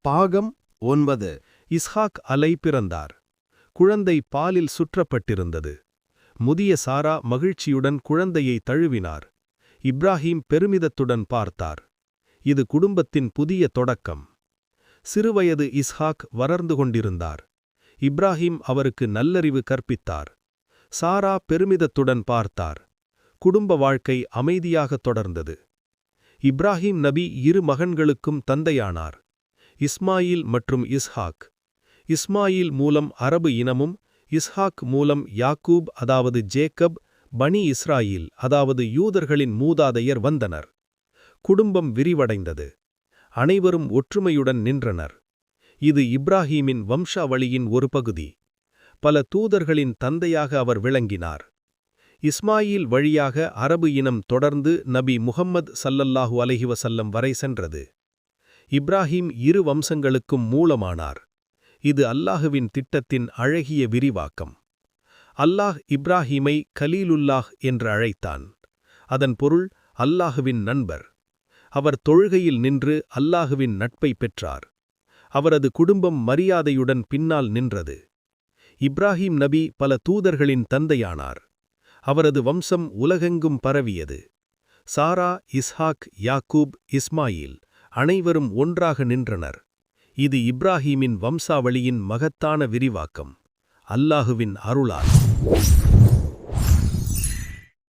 பாகம் 9. இஸ்ஹாக் அலை பிறந்தார். குழந்தை பாலில் சுற்றப்பட்டிருந்தது. முதிய சாரா மகிழ்ச்சியுடன் குழந்தையை தழுவினார். இப்ராஹிம் பெருமிதத்துடன் பார்த்தார். இது குடும்பத்தின் புதிய தொடக்கம். சிறுவயது இஸ்ஹாக் வளர்ந்து கொண்டிருந்தார். இப்ராஹிம் அவருக்கு நல்லறிவு கற்பித்தார். சாரா பெருமிதத்துடன் பார்த்தார். குடும்ப வாழ்க்கை அமைதியாக தொடர்ந்தது. இப்ராஹிம் நபி இரு மகன்களுக்கும் தந்தையானார். இஸ்மாயில் மற்றும் இஸ்ஹாக். இஸ்மாயில் மூலம் அரபு இனமும், இஸ்ஹாக் மூலம் யாக்கூப் அதாவது ஜேக்கப், பனி இஸ்ராயில் அதாவது யூதர்களின் மூதாதையர் வந்தனர். குடும்பம் விரிவடைந்தது. அனைவரும் ஒற்றுமையுடன் நின்றனர். இது இப்ராஹீமின் வம்சாவளியின் ஒரு பகுதி. பல தூதர்களின் தந்தையாக அவர் விளங்கினார். இஸ்மாயில் வழியாக அரபு இனம் தொடர்ந்து நபி முஹம்மது ஸல்லல்லாஹு அலைஹி வஸல்லம் வரை சென்றது. இப்ராஹிம் இரு வம்சங்களுக்கும் மூலமானார். இது அல்லாஹுவின் திட்டத்தின் அழகிய விரிவாக்கம். அல்லாஹ் இப்ராஹீமை கலீலுல்லாஹ் என்று அழைத்தான். அதன் பொருள் அல்லாஹுவின் நண்பர். அவர் தொழுகையில் நின்று அல்லாஹுவின் நட்பை பெற்றார். அவரது குடும்பம் மரியாதையுடன் பின்னால் நின்றது. இப்ராஹிம் நபி பல தூதர்களின் தந்தையானார். அவரது வம்சம் உலகெங்கும் பரவியது. சாரா, இஸ்ஹாக், யாக்கூப், இஸ்மாயில் அனைவரும் ஒன்றாக நின்றனர். இது இப்ராஹீமின் வம்சாவளியின் மகத்தான விரிவாக்கம். அல்லாஹுவின் அருளால்.